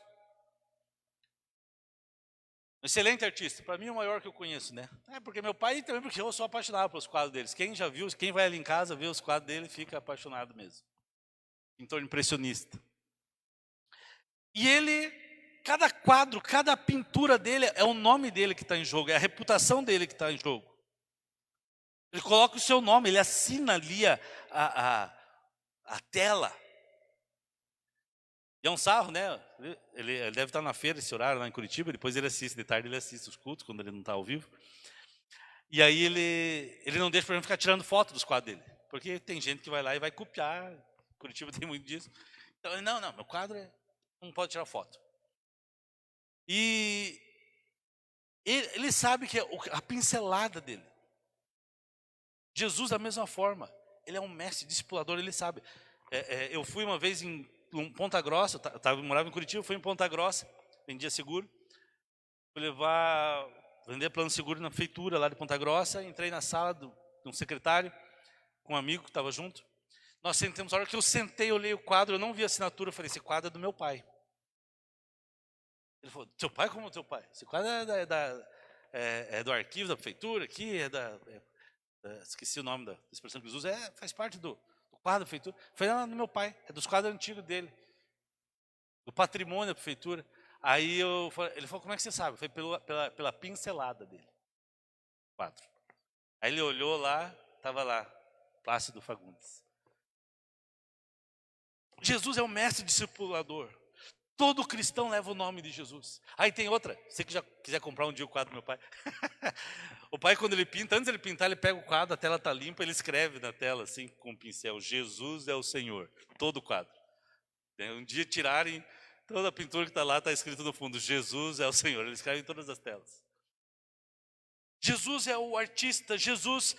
Excelente artista, para mim é o maior que eu conheço, né? Porque meu pai e também porque eu sou apaixonado pelos quadros deles. Quem já viu, quem vai ali em casa ver os quadros dele, fica apaixonado mesmo. Pintor impressionista. E ele, cada quadro, cada pintura dele, é o nome dele que está em jogo, é a reputação dele que está em jogo. Ele coloca o seu nome, ele assina ali a tela. E é um sarro, né? Ele deve estar na feira esse horário lá em Curitiba, depois ele assiste, de tarde ele assiste os cultos, quando ele não está ao vivo. E aí ele não deixa para mim ficar tirando foto dos quadros dele, porque tem gente que vai lá e vai copiar, Curitiba tem muito disso. Então, não, meu quadro não pode tirar foto. E ele sabe que é a pincelada dele. Jesus da mesma forma, ele é um mestre, discipulador, ele sabe. Eu fui uma vez em Ponta Grossa, eu morava em Curitiba, fui em Ponta Grossa, vendia seguro. Fui vender plano seguro na prefeitura lá de Ponta Grossa, entrei na sala de um secretário, com um amigo que estava junto. Nós sentamos, a hora que eu sentei, eu olhei o quadro, eu não vi a assinatura, eu falei, esse quadro é do meu pai. Ele falou, teu pai? Como teu pai? Esse quadro é do arquivo da prefeitura aqui, esqueci o nome da expressão que ele usa, faz parte do quadro da prefeitura. Eu falei, não, do meu pai, é dos quadros antigos dele, do patrimônio da prefeitura. Aí ele falou, como é que você sabe? Foi pela pincelada dele, quadro. Aí ele olhou lá, estava lá, Plácido Fagundes. Jesus é o mestre discipulador. Todo cristão leva o nome de Jesus. Aí tem outra, você que já quiser comprar um dia o quadro do meu pai. O pai, quando ele pinta, antes de ele pintar, ele pega o quadro, a tela está limpa, ele escreve na tela, assim, com um pincel: Jesus é o Senhor. Todo o quadro. Um dia tirarem, toda a pintura que está lá, está escrito no fundo: Jesus é o Senhor. Ele escreve em todas as telas. Jesus é o artista, Jesus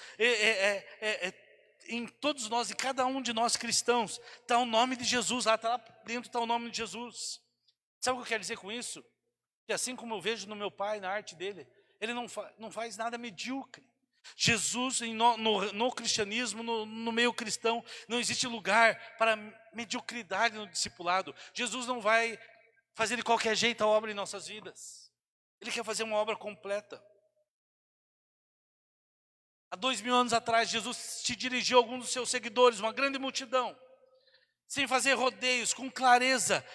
em todos nós, em cada um de nós cristãos, está o nome de Jesus, lá dentro está o nome de Jesus. Sabe o que eu quero dizer com isso? Que assim como eu vejo no meu pai, na arte dele, ele não faz nada medíocre. Jesus, no cristianismo, no meio cristão, não existe lugar para mediocridade no discipulado. Jesus não vai fazer de qualquer jeito a obra em nossas vidas. Ele quer fazer uma obra completa. Há 2000 anos atrás, Jesus se dirigiu a alguns dos seus seguidores, uma grande multidão, sem fazer rodeios, com clareza.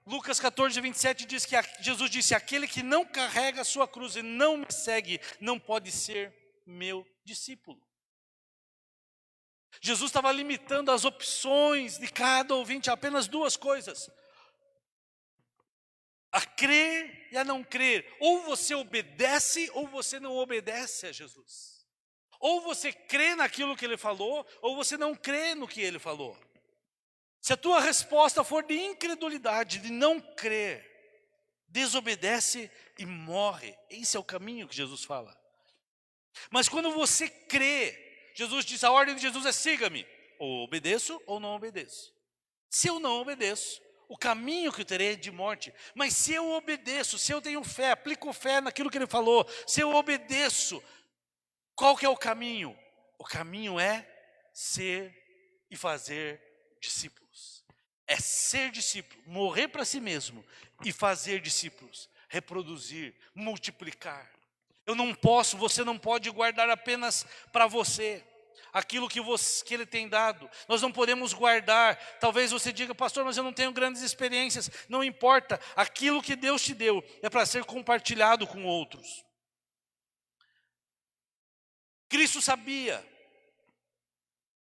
Lucas 14, 27 diz que Jesus disse: aquele que não carrega a sua cruz e não me segue, não pode ser meu discípulo. Jesus estava limitando as opções de cada ouvinte a apenas duas coisas: a crer e a não crer. Ou você obedece ou você não obedece a Jesus. Ou você crê naquilo que ele falou, ou você não crê no que ele falou. Se a tua resposta for de incredulidade, de não crer, desobedece e morre. Esse é o caminho que Jesus fala. Mas quando você crê, Jesus diz, a ordem de Jesus é: siga-me. Ou obedeço ou não obedeço. Se eu não obedeço, o caminho que eu terei é de morte. Mas se eu obedeço, se eu tenho fé, aplico fé naquilo que ele falou, se eu obedeço, qual que é o caminho? O caminho é ser e fazer discípulos. É ser discípulo, morrer para si mesmo e fazer discípulos, reproduzir, multiplicar. Você não pode guardar apenas para você aquilo que ele tem dado. Nós não podemos guardar. Talvez você diga: pastor, mas eu não tenho grandes experiências. Não importa, aquilo que Deus te deu é para ser compartilhado com outros. Cristo sabia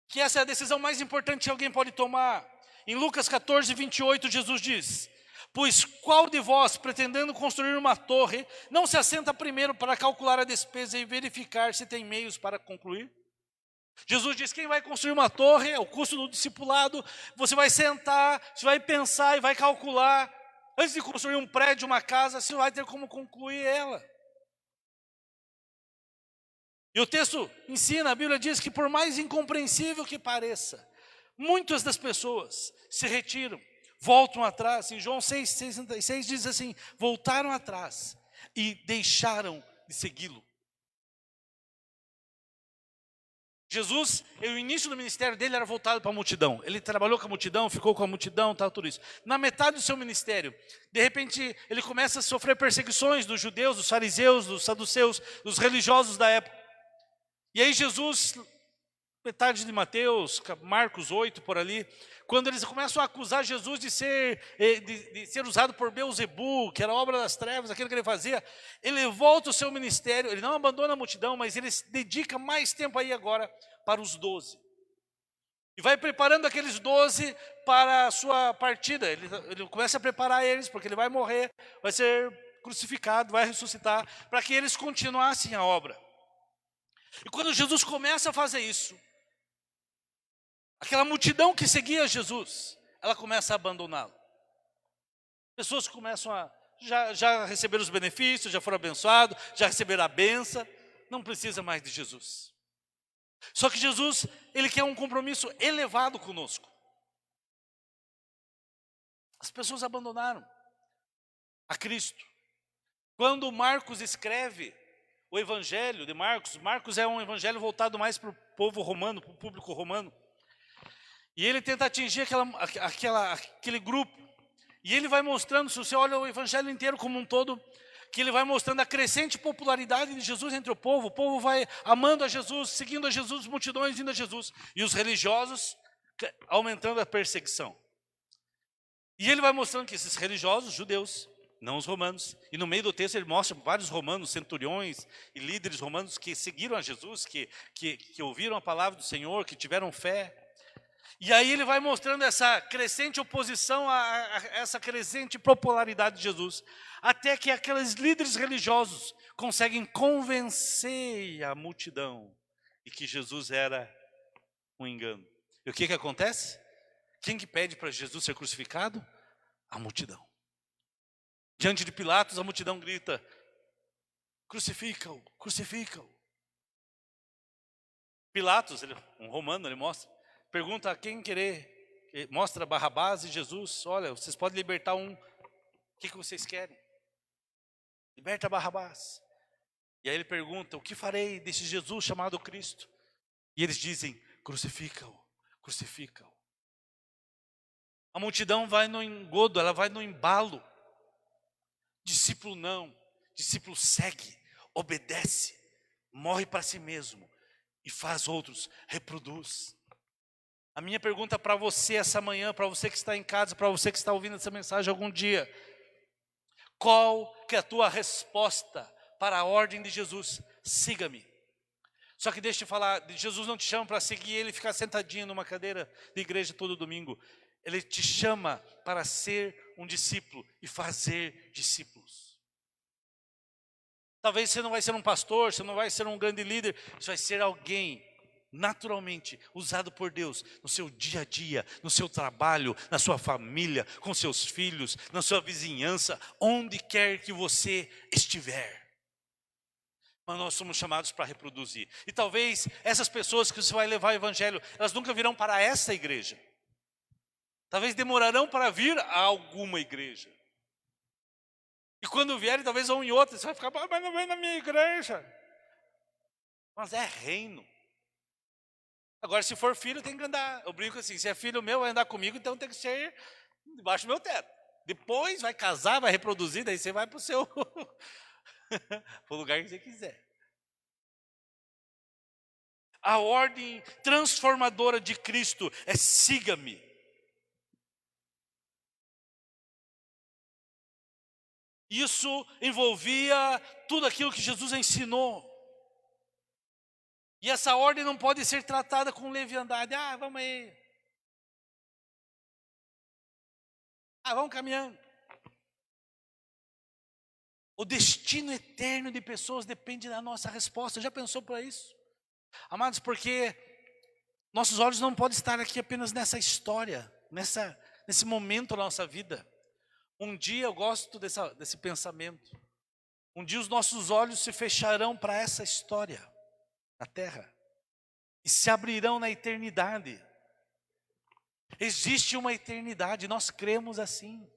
que essa é a decisão mais importante que alguém pode tomar. Em Lucas 14, 28, Jesus diz: pois qual de vós, pretendendo construir uma torre, não se assenta primeiro para calcular a despesa e verificar se tem meios para concluir? Jesus diz: quem vai construir uma torre, é o custo do discipulado. Você vai sentar, você vai pensar e vai calcular, antes de construir um prédio, uma casa, se vai ter como concluir ela. E o texto ensina, a Bíblia diz que por mais incompreensível que pareça, muitas das pessoas se retiram, voltam atrás. Em João 6,66 diz assim: voltaram atrás e deixaram de segui-lo. Jesus, o início do ministério dele era voltado para a multidão. Ele trabalhou com a multidão, ficou com a multidão, tal, tudo isso. Na metade do seu ministério, de repente, ele começa a sofrer perseguições dos judeus, dos fariseus, dos saduceus, dos religiosos da época. E aí Jesus, metade de Mateus, Marcos 8, por ali, quando eles começam a acusar Jesus de ser usado por Beelzebu, que era obra das trevas, aquilo que ele fazia, ele volta o seu ministério, ele não abandona a multidão, mas ele se dedica mais tempo aí agora para os 12. E vai preparando aqueles 12 para a sua partida. Ele começa a preparar eles, porque ele vai morrer, vai ser crucificado, vai ressuscitar, para que eles continuassem a obra. E quando Jesus começa a fazer isso, aquela multidão que seguia Jesus, ela começa a abandoná-lo. Pessoas começam a já receberam os benefícios, já foram abençoados, já receberam a bênção, não precisa mais de Jesus. Só que Jesus, ele quer um compromisso elevado conosco. As pessoas abandonaram a Cristo. Quando Marcos escreve o evangelho de Marcos, Marcos é um evangelho voltado mais para o povo romano, para o público romano. E ele tenta atingir aquele grupo. E ele vai mostrando, se você olha o evangelho inteiro como um todo, que ele vai mostrando a crescente popularidade de Jesus entre o povo vai amando a Jesus, seguindo a Jesus, multidões indo a Jesus, e os religiosos aumentando a perseguição. E ele vai mostrando que esses religiosos, judeus, não os romanos, e no meio do texto ele mostra vários romanos, centuriões e líderes romanos que seguiram a Jesus, que ouviram a palavra do Senhor, que tiveram fé. E aí ele vai mostrando essa crescente oposição a essa crescente popularidade de Jesus, até que aqueles líderes religiosos conseguem convencer a multidão de que Jesus era um engano. E o que acontece? Quem que pede para Jesus ser crucificado? A multidão. Diante de Pilatos, a multidão grita: crucifica-o, crucifica-o. Pilatos, um romano, ele pergunta a quem querer, mostra Barrabás e Jesus: olha, vocês podem libertar um, o que vocês querem? Liberta Barrabás. E aí ele pergunta: o que farei desse Jesus chamado Cristo? E eles dizem: crucifica-o, crucifica-o. A multidão vai no engodo, ela vai no embalo. Discípulo não, discípulo segue, obedece, morre para si mesmo e faz outros, reproduz. A minha pergunta para você essa manhã, para você que está em casa, para você que está ouvindo essa mensagem algum dia: qual que é a tua resposta para a ordem de Jesus? Siga-me. Só que deixa eu falar, Jesus não te chama para seguir ele e ficar sentadinho numa cadeira de igreja todo domingo. Ele te chama para ser um discípulo e fazer discípulos. Talvez você não vai ser um pastor, você não vai ser um grande líder, você vai ser alguém naturalmente usado por Deus no seu dia a dia, no seu trabalho, na sua família, com seus filhos, na sua vizinhança, onde quer que você estiver. Mas nós somos chamados para reproduzir. E talvez essas pessoas que você vai levar o evangelho, elas nunca virão para essa igreja. Talvez demorarão para vir a alguma igreja. E quando vierem, talvez vão em outra. Você vai ficar: mas não vem na minha igreja. Mas é reino. Agora, se for filho, tem que andar. Eu brinco assim: se é filho meu, vai andar comigo, então tem que ser debaixo do meu teto. Depois vai casar, vai reproduzir, daí você vai para o seu para o lugar que você quiser. A ordem transformadora de Cristo é: siga-me. Isso envolvia tudo aquilo que Jesus ensinou. E essa ordem não pode ser tratada com leviandade. Vamos aí. Vamos caminhando. O destino eterno de pessoas depende da nossa resposta. Já pensou para isso? Amados, porque nossos olhos não podem estar aqui apenas nessa história, nesse momento da nossa vida. Um dia, eu gosto desse pensamento, um dia os nossos olhos se fecharão para essa história na terra e se abrirão na eternidade. Existe uma eternidade, nós cremos assim.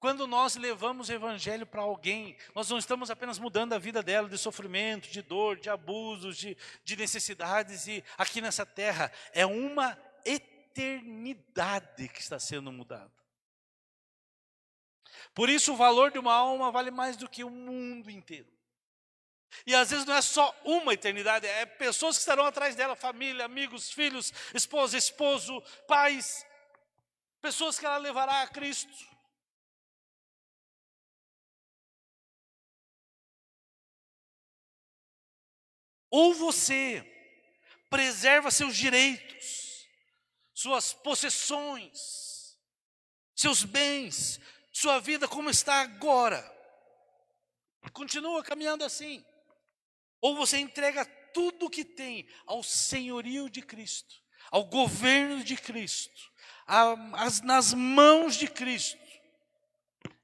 Quando nós levamos o evangelho para alguém, nós não estamos apenas mudando a vida dela de sofrimento, de dor, de abusos, de necessidades, e aqui nessa terra é uma eternidade que está sendo mudada. Por isso o valor de uma alma vale mais do que o mundo inteiro. E às vezes não é só uma eternidade, é pessoas que estarão atrás dela: família, amigos, filhos, esposa, esposo, pais, pessoas que ela levará a Cristo. Ou você preserva seus direitos, suas possessões, seus bens, sua vida como está agora, continua caminhando assim. Ou você entrega tudo o que tem ao senhorio de Cristo, ao governo de Cristo, nas mãos de Cristo,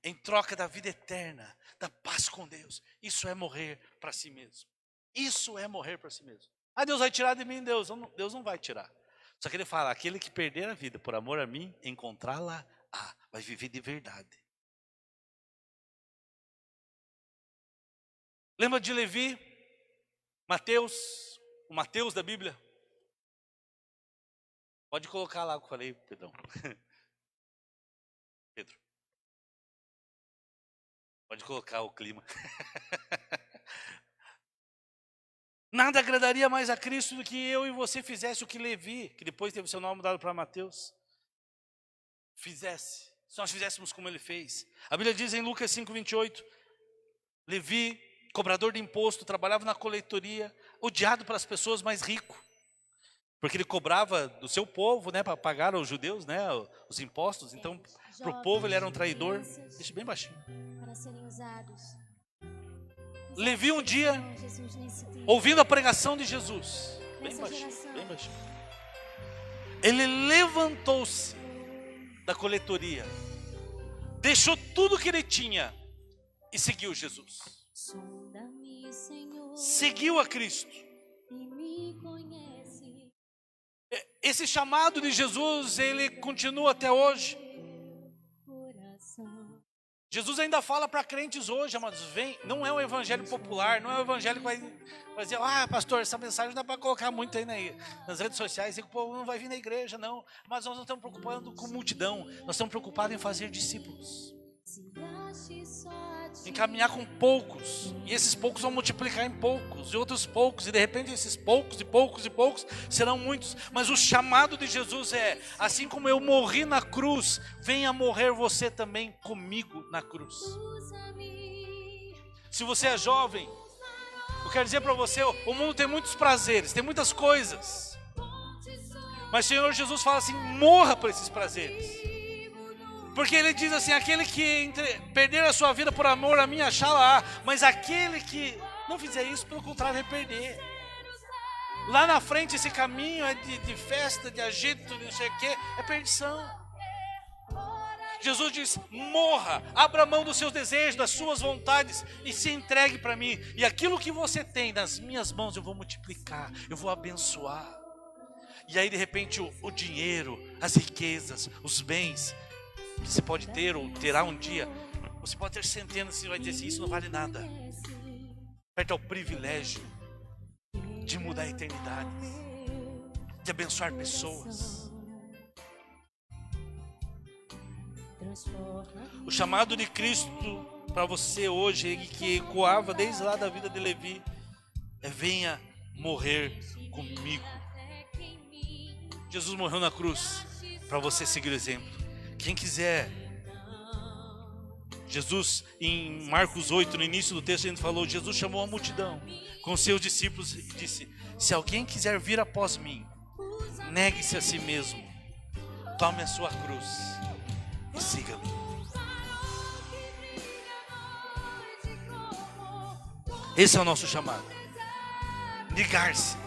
em troca da vida eterna, da paz com Deus. Isso é morrer para si mesmo. Isso é morrer para si mesmo. Deus vai tirar de mim? Deus não vai tirar. Só que ele fala: aquele que perder a vida por amor a mim, encontrá-la, vai viver de verdade. Lembra de Levi? Mateus, o Mateus da Bíblia? Pode colocar lá o que eu falei, perdão. Pedro. Pode colocar o clima. Nada agradaria mais a Cristo do que eu e você fizesse o que Levi, que depois teve seu nome mudado para Mateus, fizesse. Se nós fizéssemos como ele fez. A Bíblia diz em Lucas 5:28, Levi, cobrador de imposto, trabalhava na coletoria, odiado pelas pessoas, mas rico. porque ele cobrava do seu povo, né, para pagar aos judeus, né, os impostos. Então, para o povo ele era um traidor. Deixa bem baixinho. Para serem usados. Levi um dia, Jesus nesse tempo, ouvindo a pregação de Jesus, bem nessa baixinho, geração. bem baixinho, ele levantou-se da coletoria, deixou tudo que ele tinha e seguiu Jesus. Sonda-me, Senhor, Seguiu a Cristo. e me conhece. Esse chamado de Jesus, ele continua até hoje. Coração. Jesus ainda fala para crentes hoje, amados, vem, não é um evangelho popular, não é um evangelho que vai dizer, pastor, essa mensagem não dá para colocar muito aí nas redes sociais, e o povo não vai vir na igreja, não. Mas nós não estamos preocupados com multidão, nós estamos preocupados em fazer discípulos, em caminhar com poucos, e esses poucos vão multiplicar em poucos, e outros poucos, e de repente esses poucos, e poucos, e poucos, serão muitos. Mas o chamado de Jesus é, assim como eu morri na cruz, venha morrer você também comigo na cruz. Se você é jovem, eu quero dizer para você, o mundo tem muitos prazeres, tem muitas coisas, mas o Senhor Jesus fala assim, morra por esses prazeres. Porque ele diz assim, aquele que perder a sua vida por amor a mim, achá-la, mas aquele que não fizer isso, pelo contrário, vai perder. Lá na frente esse caminho é de festa, de agito, de não sei o que, é perdição. Jesus diz, morra, abra mão dos seus desejos, das suas vontades e se entregue para mim. E aquilo que você tem nas minhas mãos eu vou multiplicar, eu vou abençoar. E aí de repente o dinheiro, as riquezas, os bens que você pode ter ou terá um dia, você pode ter centenas, você vai dizer assim, isso não vale nada. Perto ao privilégio de mudar a eternidade, de abençoar pessoas. O chamado de Cristo para você hoje, que ecoava desde lá da vida de Levi, é venha morrer comigo. Jesus morreu na cruz para você seguir o exemplo. Quem quiser, Jesus em Marcos 8, no início do texto a gente falou, Jesus chamou a multidão com seus discípulos e disse, se alguém quiser vir após mim, negue-se a si mesmo, tome a sua cruz e siga-me. Esse é o nosso chamado, negar-se,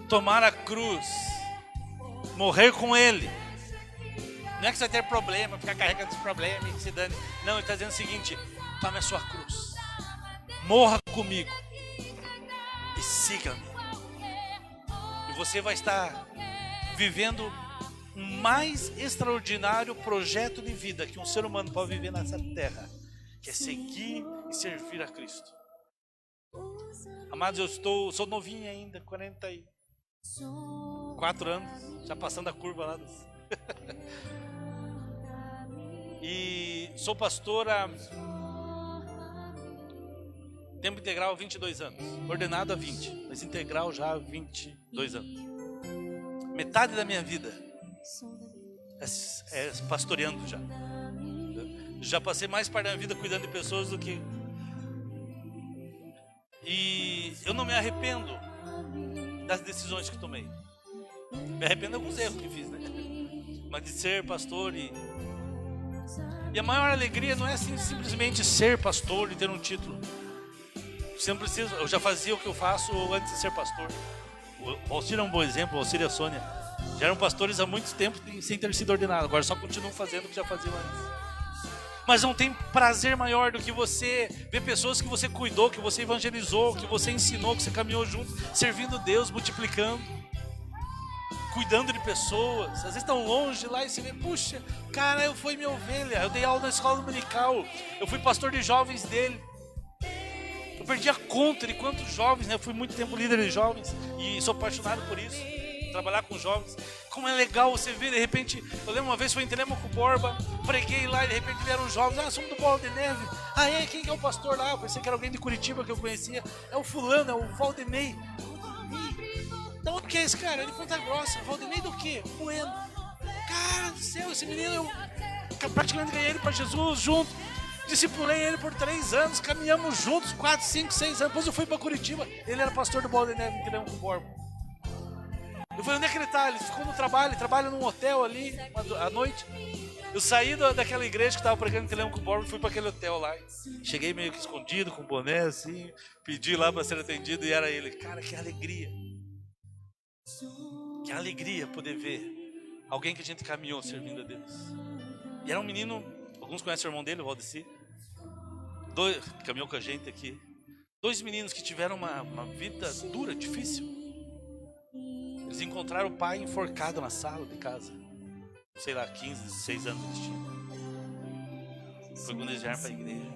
tomar a cruz, morrer com Ele. Não é que você vai ter problema, ficar carregando esse problema e se dane. Não, ele está dizendo o seguinte, tome a sua cruz, morra comigo e siga-me. E você vai estar vivendo o mais extraordinário projeto de vida que um ser humano pode viver nessa terra, que é seguir e servir a Cristo. Amados, eu sou novinho ainda, 44 anos, já passando a curva lá dos... E sou pastor há tempo integral há 22 anos, ordenado há 20, mas integral já há 22 anos. Metade da minha vida é pastoreando já. Já passei mais parte da minha vida cuidando de pessoas do que... E eu não me arrependo das decisões que tomei. Me arrependo de alguns erros que fiz, né? Mas de ser pastor e a maior alegria não é assim, simplesmente ser pastor e ter um título. Você não precisa, eu já fazia o que eu faço antes de ser pastor. O Alcir é um bom exemplo, o Alcir e a Sônia já eram pastores há muito tempo sem ter sido ordenados, agora só continuam fazendo o que já faziam antes. Mas não tem prazer maior do que você ver pessoas que você cuidou, que você evangelizou, que você ensinou, que você caminhou junto, servindo Deus, multiplicando, cuidando de pessoas. Às vezes estão longe lá e você vê, puxa, cara, eu fui minha ovelha, eu dei aula na escola dominical, eu fui pastor de jovens dele. Eu perdi a conta de quantos jovens, né? Eu fui muito tempo líder de jovens e sou apaixonado por isso, trabalhar com jovens. Como é legal você ver, de repente, eu lembro uma vez foi em Telêmaco Borba, preguei lá e de repente vieram jovens, somos do Bola de Neve. Quem que é o pastor lá? Eu pensei que era alguém de Curitiba que eu conhecia. É o fulano, é o Valdemei. Da onde que é esse cara? Ele foi Ponta Grossa. Valdemei do quê? Bueno. Cara do céu, esse menino, eu praticamente ganhei ele para Jesus junto. Discipulei ele por 3 anos, caminhamos juntos, 4, 5, 6 anos. Depois eu fui para Curitiba. Ele era pastor do Bola de Neve em Telêmaco Borba. Eu falei, onde é que ele está? Ele ficou no trabalho, ele trabalha num hotel ali à noite. Eu saí daquela igreja que estava pregando teleão com o Borba e fui para aquele hotel lá. Cheguei meio que escondido, com boné assim, pedi lá para ser atendido e era ele. Cara, que alegria. Que alegria poder ver alguém que a gente caminhou servindo a Deus. E era um menino, alguns conhecem o irmão dele, o Valdeci. Caminhou com a gente aqui. 2 meninos que tiveram uma vida dura, difícil. Eles encontraram o pai enforcado na sala de casa. Sei lá, 15, 16 anos eles tinham. Foi quando eles vieram para a igreja.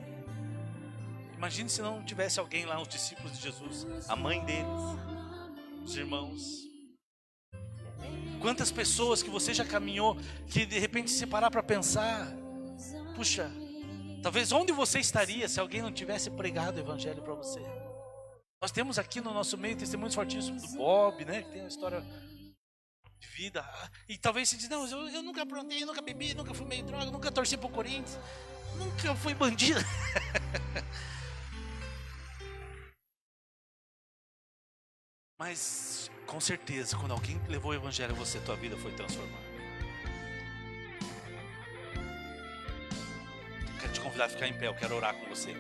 Imagine se não tivesse alguém lá, os discípulos de Jesus, a mãe deles, os irmãos. Quantas pessoas que você já caminhou, que de repente se parar para pensar, puxa, talvez onde você estaria se alguém não tivesse pregado o evangelho para você? Nós temos aqui no nosso meio testemunhos fortíssimos do Bob, né, que tem uma história de vida. E talvez você diz, não, eu nunca aprontei, nunca bebi, nunca fumei droga, nunca torci pro Corinthians, nunca fui bandido. Mas com certeza, quando alguém levou o evangelho a você, tua vida foi transformada. Quero te convidar a ficar em pé, eu quero orar com você.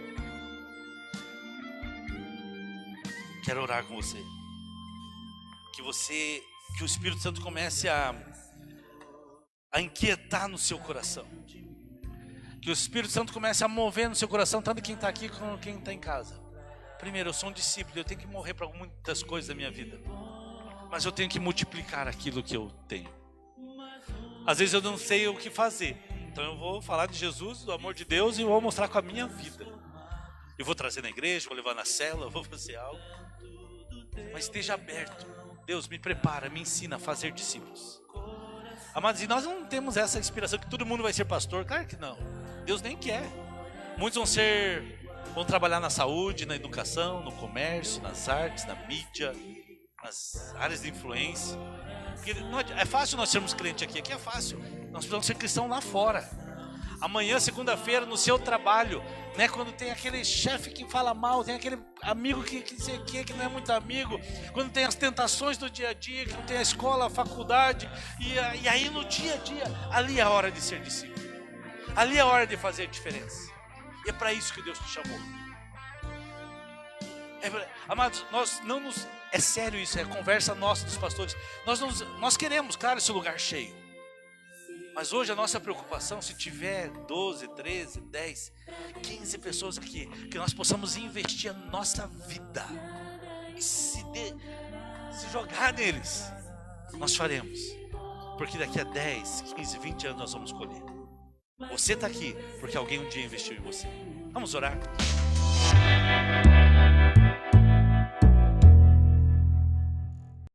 Quero orar com você. Que o Espírito Santo comece a inquietar no seu coração. Que o Espírito Santo comece a mover no seu coração, tanto quem está aqui como quem está em casa. Primeiro, eu sou um discípulo, eu tenho que morrer para muitas coisas da minha vida. Mas eu tenho que multiplicar aquilo que eu tenho. Às vezes eu não sei o que fazer. Então eu vou falar de Jesus, do amor de Deus, e vou mostrar com a minha vida. Eu vou trazer na igreja, vou levar na célula, vou fazer algo. Mas esteja aberto. Deus, me prepara, me ensina a fazer discípulos. Amados, e nós não temos essa inspiração que todo mundo vai ser pastor. Claro que não. Deus nem quer. Muitos vão trabalhar na saúde, na educação, no comércio, nas artes, na mídia, nas áreas de influência. Porque é fácil nós sermos crentes aqui. Aqui é fácil. Nós precisamos ser cristãos lá fora. Amanhã, segunda-feira, no seu trabalho, né, quando tem aquele chefe que fala mal, tem aquele amigo que não é muito amigo, quando tem as tentações do dia a dia, que não tem a escola, a faculdade, e aí no dia a dia, ali é a hora de ser discípulo. Ali é a hora de fazer a diferença. E é para isso que Deus te chamou. Amados, é sério isso, é conversa nossa dos pastores. Nós queremos, claro, esse lugar cheio. Mas hoje a nossa preocupação, se tiver 12, 13, 10, 15 pessoas aqui, que nós possamos investir a nossa vida e se jogar neles, nós faremos. Porque daqui a 10, 15, 20 anos nós vamos colher. Você está aqui porque alguém um dia investiu em você. Vamos orar?